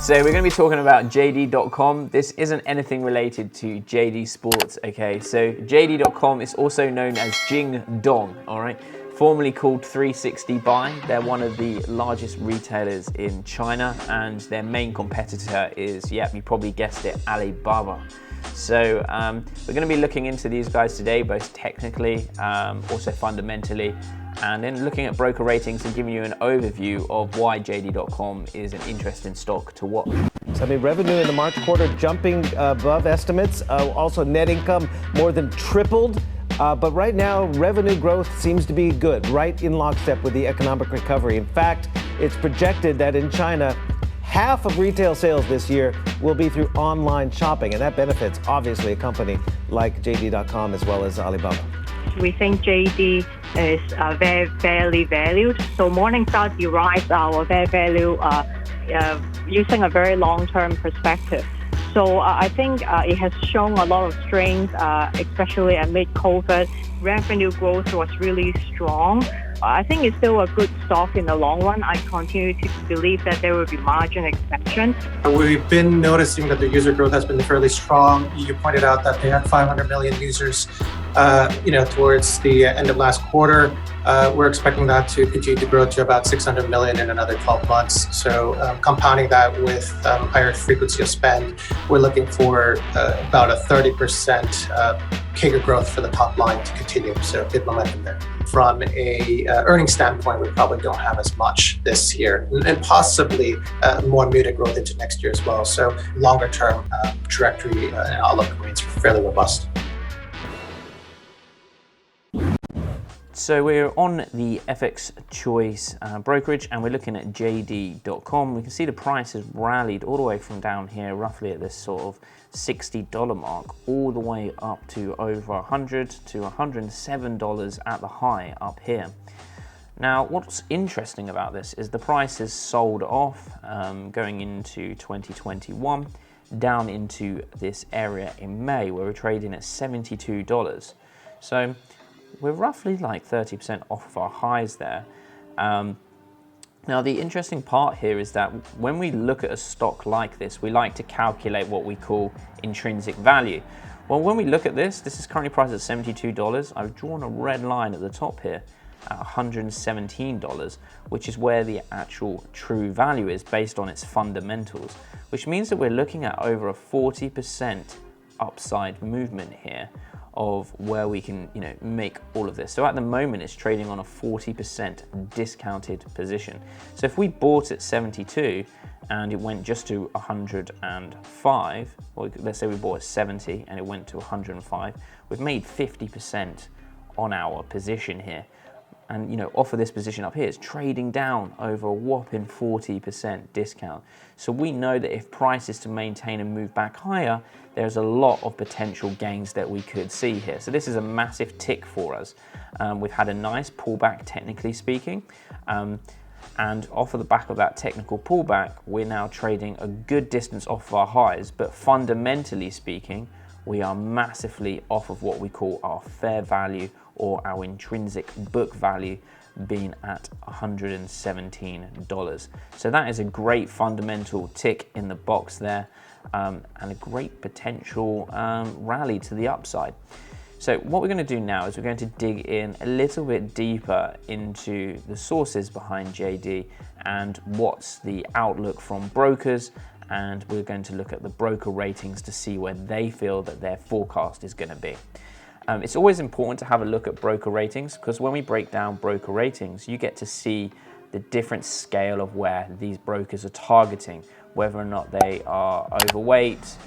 So we're going to be talking about JD.com. This isn't anything related to JD Sports, okay? So JD.com is also known as Jingdong, all right? Formerly called 360 Buy. They're one of the largest retailers in China, and their main competitor is, yep, you probably guessed it, Alibaba. So we're going to be looking into these guys today, both technically, also fundamentally, and then looking at broker ratings and giving you an overview of why JD.com is an interesting stock to watch. So, revenue in the March quarter jumping above estimates. Also, net income more than tripled. But right now, revenue growth seems to be good, right in lockstep with the economic recovery. In fact, it's projected that in China, half of retail sales this year will be through online shopping, and that benefits, obviously, a company like JD.com as well as Alibaba. We think JD is very fairly valued. So Morningstar derives our fair value using a very long-term perspective. So I think it has shown a lot of strength, especially amid COVID. Revenue growth was really strong. I think it's still a good stock in the long run. I continue to believe that there will be margin expansion. We've been noticing that the user growth has been fairly strong. You pointed out that they had 500 million users, towards the end of last quarter. We're expecting that to continue to grow to about 600 million in another 12 months. So compounding that with higher frequency of spend, we're looking for about a 30% CAGR growth for the top line to continue. So good momentum there. From a earnings standpoint, we probably don't have as much this year, and possibly more muted growth into next year as well. So longer term trajectory and outlook remains fairly robust. So we're on the FX Choice brokerage, and we're looking at JD.com. We can see the price has rallied all the way from down here, roughly at this sort of $60 mark, all the way up to over $100 to $107 at the high up here. Now, what's interesting about this is the price is sold off going into 2021, down into this area in May, where we're trading at $72. So we're roughly like 30% off of our highs there. Now, the interesting part here is that when we look at a stock like this, we like to calculate what we call intrinsic value. Well, when we look at this is currently priced at $72. I've drawn a red line at the top here at $117, which is where the actual true value is based on its fundamentals, which means that we're looking at over a 40% upside movement here of where we can, make all of this. So at the moment, it's trading on a 40% discounted position. So if we bought at 72 and it went just to 105, or let's say we bought at 70 and it went to 105, we've made 50% on our position here. And off of this position up here, it's trading down over a whopping 40% discount. So we know that if price is to maintain and move back higher, there's a lot of potential gains that we could see here. So this is a massive tick for us. We've had a nice pullback, technically speaking. And off of the back of that technical pullback, we're now trading a good distance off of our highs. But fundamentally speaking, we are massively off of what we call our fair value, or our intrinsic book value, being at $117. So that is a great fundamental tick in the box there, and a great potential rally to the upside. So what we're going to do now is we're going to dig in a little bit deeper into the sources behind JD and what's the outlook from brokers, and we're going to look at the broker ratings to see where they feel that their forecast is going to be. It's always important to have a look at broker ratings, because when we break down broker ratings, you get to see the different scale of where these brokers are targeting, whether or not they are overweight,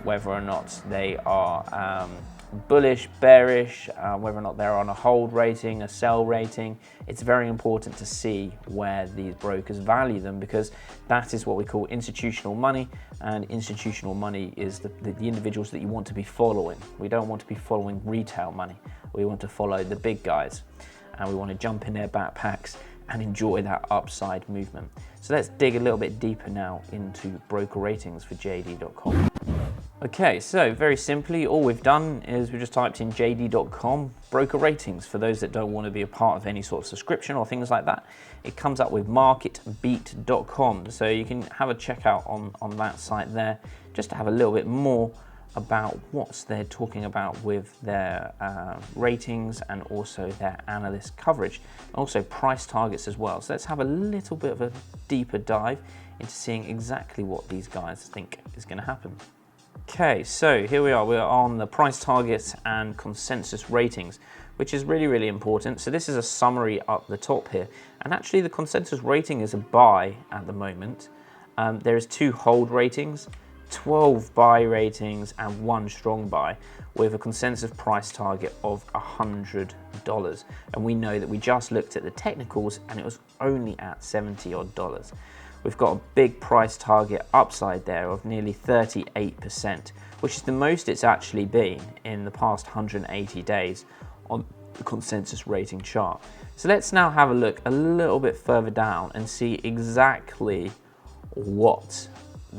whether or not they are bullish, bearish, whether or not they're on a hold rating, a sell rating. It's very important to see where these brokers value them, because that is what we call institutional money, and institutional money is the individuals that you want to be following. We don't want to be following retail money. We want to follow the big guys, and we want to jump in their backpacks and enjoy that upside movement. So let's dig a little bit deeper now into broker ratings for JD.com. Okay, so very simply, all we've done is we just typed in JD.com broker ratings. For those that don't want to be a part of any sort of subscription or things like that, it comes up with marketbeat.com. So you can have a check out on that site there, just to have a little bit more about what they're talking about with their ratings and also their analyst coverage, also price targets as well. So let's have a little bit of a deeper dive into seeing exactly what these guys think is going to happen. Okay, so here we are. We're on the price targets and consensus ratings, which is really, really important. So this is a summary up the top here. And actually the consensus rating is a buy at the moment. There is 2 hold ratings, 12 buy ratings, and 1 strong buy with a consensus price target of $100. And we know that we just looked at the technicals and it was only at $70 odd. We've got a big price target upside there of nearly 38%, which is the most it's actually been in the past 180 days on the consensus rating chart. So let's now have a look a little bit further down and see exactly what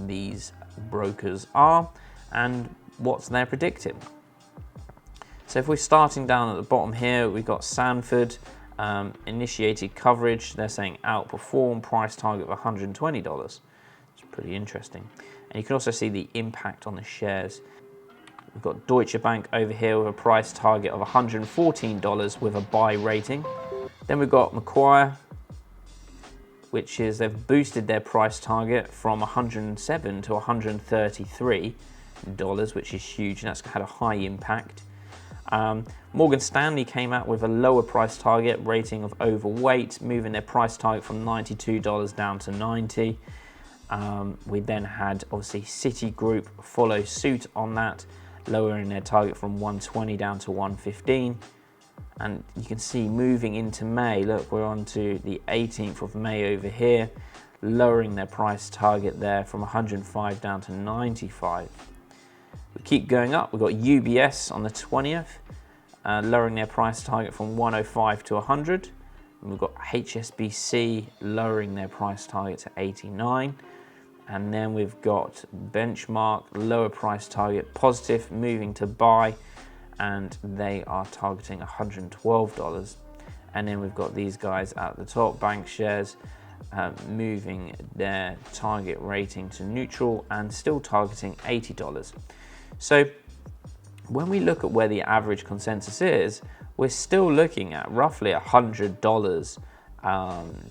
these brokers are and what they're predicting. So if we're starting down at the bottom here, we've got Sanford. Initiated coverage, they're saying outperform, price target of $120. It's pretty interesting. And you can also see the impact on the shares. We've got Deutsche Bank over here with a price target of $114 with a buy rating. Then we've got Macquarie, which is they've boosted their price target from $107 to $133, which is huge, and that's had a high impact. Morgan Stanley came out with a lower price target rating of overweight, moving their price target from $92 down to $90. We then had obviously Citigroup follow suit on that, lowering their target from 120 down to 115. And you can see moving into May, look, we're on to the 18th of May over here, lowering their price target there from 105 down to 95. We keep going up. We've got UBS on the 20th, lowering their price target from 105 to 100. And we've got HSBC lowering their price target to 89. And then we've got Benchmark, lower price target, positive, moving to buy, and they are targeting $112. And then we've got these guys at the top, bank shares, moving their target rating to neutral and still targeting $80. So when we look at where the average consensus is, we're still looking at roughly $100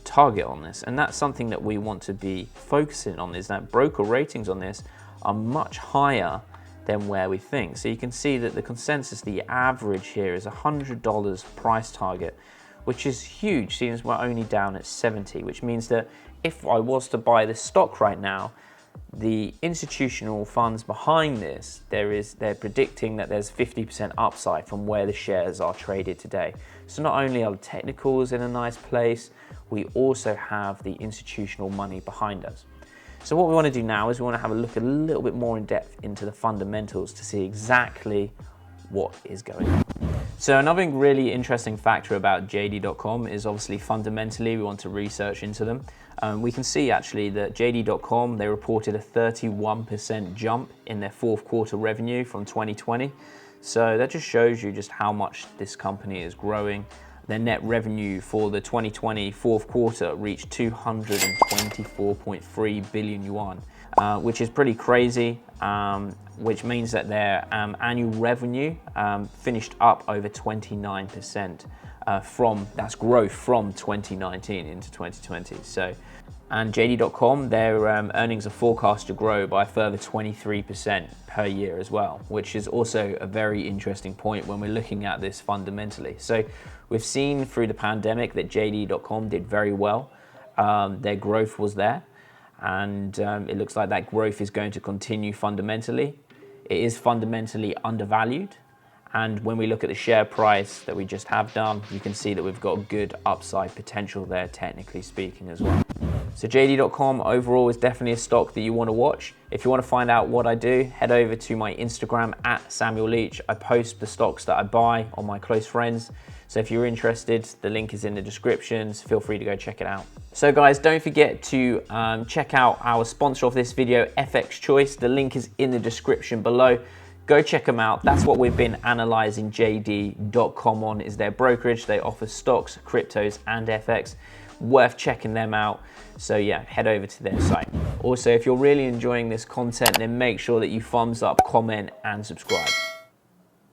target on this. And that's something that we want to be focusing on, is that broker ratings on this are much higher than where we think. So you can see that the consensus, the average here is $100 price target, which is huge, seeing as we're only down at 70, which means that if I was to buy this stock right now, the institutional funds behind this, they're predicting that there's 50% upside from where the shares are traded today. So not only are the technicals in a nice place, we also have the institutional money behind us. So what we want to do now is we want to have a look a little bit more in depth into the fundamentals to see exactly what is going on. So another really interesting factor about JD.com is obviously fundamentally we want to research into them. We can see actually that JD.com, they reported a 31% jump in their fourth quarter revenue from 2020. So that just shows you just how much this company is growing. Their net revenue for the 2020 fourth quarter reached 224.3 billion yuan, which is pretty crazy, which means that their annual revenue finished up over 29%. That's growth from 2019 into 2020. So, and JD.com, their earnings are forecast to grow by a further 23% per year as well, which is also a very interesting point when we're looking at this fundamentally. So we've seen through the pandemic that JD.com did very well. Their growth was there, and it looks like that growth is going to continue fundamentally. It is fundamentally undervalued. And when we look at the share price that we just have done, you can see that we've got good upside potential there, technically speaking as well. So JD.com overall is definitely a stock that you want to watch. If you want to find out what I do, head over to my Instagram @Samuel Leach. I post the stocks that I buy on my close friends. So if you're interested, the link is in the descriptions. Feel free to go check it out. So guys, don't forget to check out our sponsor of this video, FX Choice. The link is in the description below. Go check them out. That's what we've been analyzing JD.com on, is their brokerage. They offer stocks, cryptos, and FX. Worth checking them out. So yeah, head over to their site. Also, if you're really enjoying this content, then make sure that you thumbs up, comment, and subscribe.